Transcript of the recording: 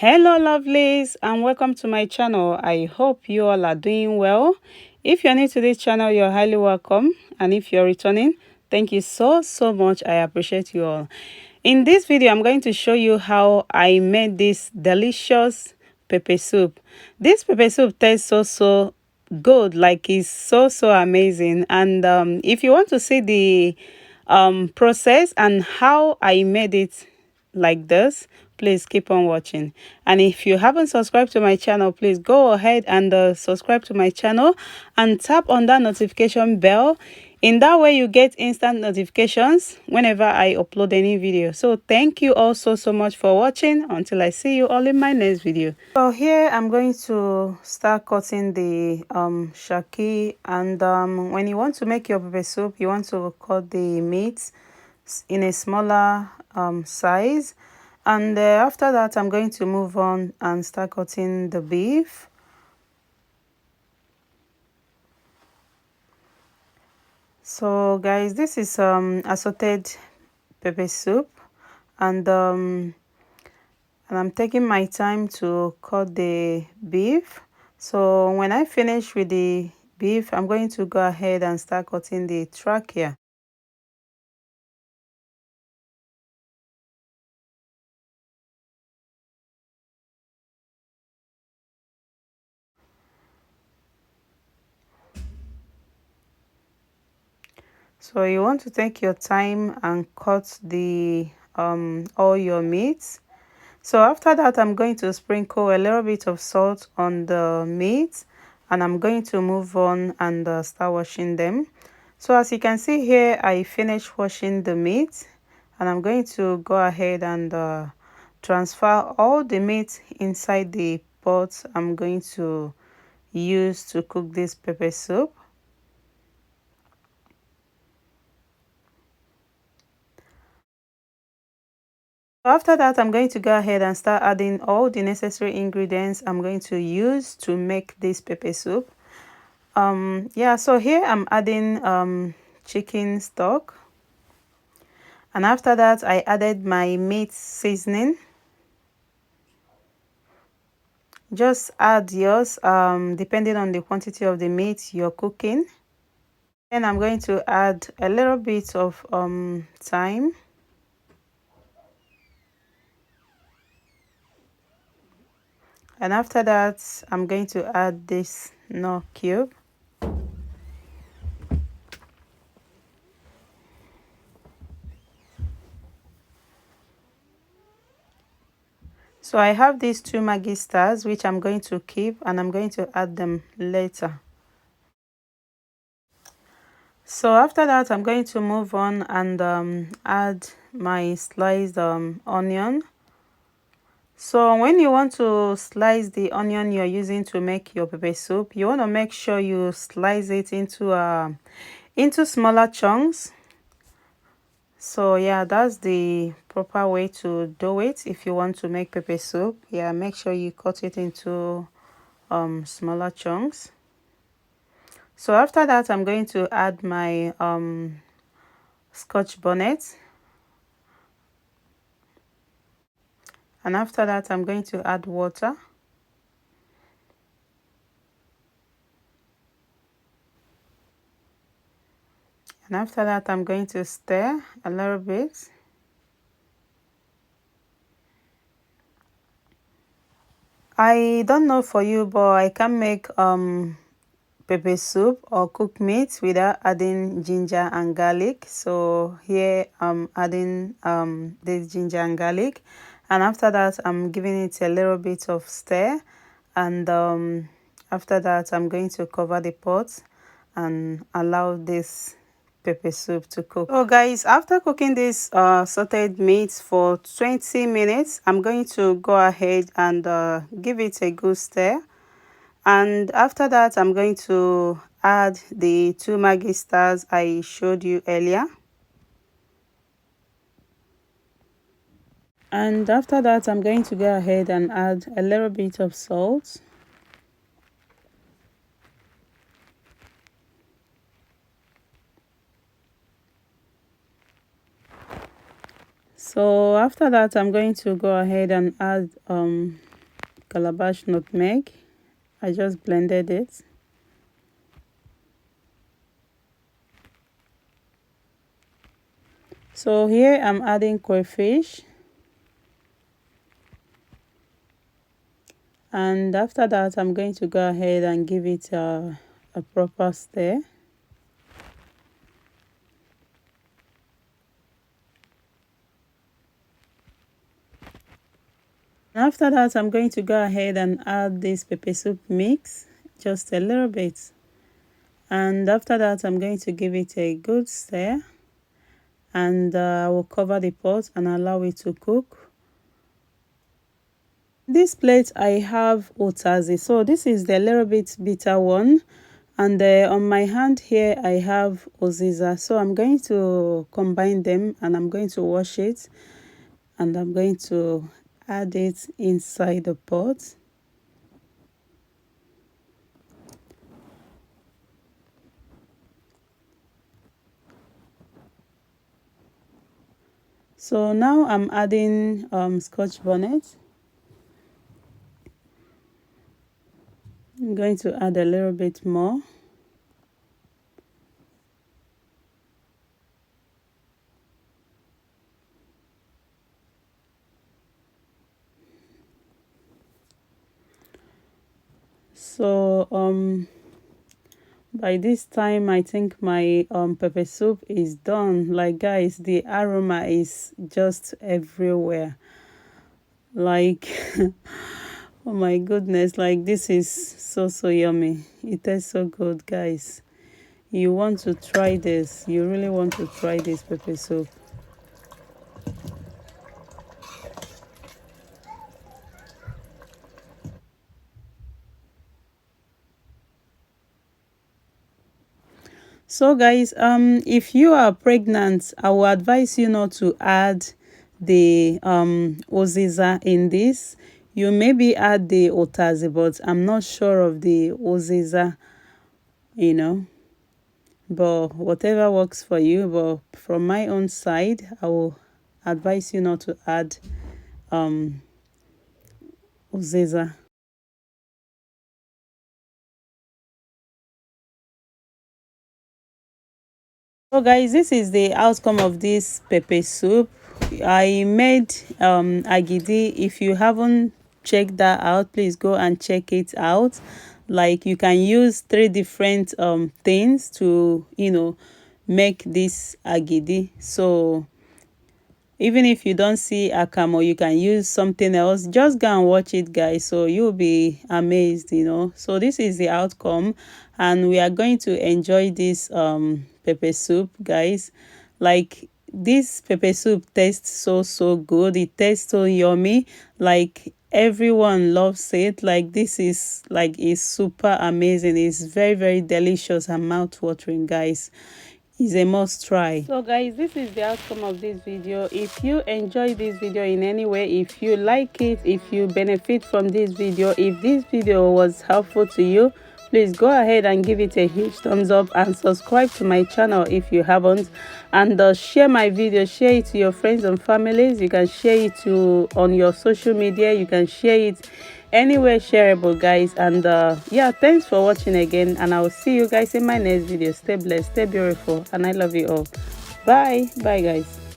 Hello lovelies, and welcome to my channel. I hope you all are doing well. If you're new to this channel, you're highly welcome, and if you're returning, thank you so much. I appreciate you all. In this video, I'm going to show you how I made this delicious pepper soup. This pepper soup tastes so good, like it's so amazing. And if you want to see the process and how I made it like this, please keep on watching. And if you haven't subscribed to my channel, please go ahead and subscribe to my channel and tap on that notification bell. In that way you get instant notifications whenever I upload any video. So thank you all so much for watching. Until I see you all in my next video. So here I'm going to start cutting the shaki. And when you want to make your pepper soup, you want to cut the meat in a smaller size. And after that, I'm going to move on and start cutting the beef. So guys, this is assorted pepper soup, and I'm taking my time to cut the beef. So when I finish with the beef, I'm going to go ahead and start cutting the trachea. So you want to take your time and cut the all your meats. So after that, I'm going to sprinkle a little bit of salt on the meat, and I'm going to move on and start washing them. So as you can see here, I finished washing the meat, and I'm going to go ahead and transfer all the meat inside the pot I'm going to use to cook this pepper soup. After that, I'm going to go ahead and start adding all the necessary ingredients I'm going to use to make this pepper soup. Yeah, so here I'm adding chicken stock, and after that I added my meat seasoning. Just add yours depending on the quantity of the meat you're cooking. And I'm going to add a little bit of thyme. And after that, I'm going to add this nut cube. So I have these 2 Maggi stars, which I'm going to keep, and I'm going to add them later. So after that, I'm going to move on and add my sliced onion. So when you want to slice the onion you're using to make your pepper soup, you want to make sure you slice it into smaller chunks. So yeah, that's the proper way to do it if you want to make pepper soup. Yeah, make sure you cut it into smaller chunks. So after that, I'm going to add my Scotch bonnet. And after that, I'm going to add water. And after that, I'm going to stir a little bit. I don't know for you, but I can make pepper soup or cooked meat without adding ginger and garlic. So here I'm adding this ginger and garlic, and after that I'm giving it a little bit of stir, and after that I'm going to cover the pot and allow this pepper soup to cook. So guys, after cooking this sauteed meat for 20 minutes, I'm going to go ahead and give it a good stir. And after that, I'm going to add the 2 Maggi stars I showed you earlier. And after that, I'm going to go ahead and add a little bit of salt. So after that, I'm going to go ahead and add calabash nutmeg. I just blended it. So here I'm adding crayfish, and after that I'm going to go ahead and give it a proper stir. After that I'm going to go ahead and add this pepper soup mix, just a little bit, and after that I'm going to give it a good stir, and I will cover the pot and allow it to cook. This plate I have utazi, so this is the little bit bitter one, and on my hand here I have uziza. So I'm going to combine them and I'm going to wash it, and I'm going to add it inside the pot. So now I'm adding scotch bonnet. I'm going to add a little bit more. So by this time I think my pepper soup is done. Like guys, the aroma is just everywhere. Like oh my goodness, like this is so yummy. It tastes so good, guys. You want to try this. You really want to try this pepper soup. So guys, if you are pregnant, I will advise you not to add the oziza in this. You maybe add the otazi, but I'm not sure of the oziza, you know. But whatever works for you. But from my own side, I will advise you not to add oziza. So guys, this is the outcome of this pepper soup. I made agidi. If you haven't checked that out, please go and check it out. Like you can use 3 different things to, you know, make this agidi. So even if you don't see akamo, you can use something else. Just go and watch it, guys, so you'll be amazed, you know. So this is the outcome, and we are going to enjoy this pepper soup, guys. Like this pepper soup tastes so good. It tastes so yummy. Like everyone loves it. Like this is like it's super amazing. It's very delicious and mouth-watering, guys. Is a must try. So guys, this is the outcome of this video. If you enjoy this video in any way, if you like it, if you benefit from this video, if this video was helpful to you, please go ahead and give it a huge thumbs up and subscribe to my channel if you haven't, and share my video. Share it to your friends and families. You can share it to on your social media. You can share it anywhere shareable, guys. And yeah, thanks for watching again, and I will see you guys in my next video. Stay blessed, stay beautiful, and I love you all. Bye guys.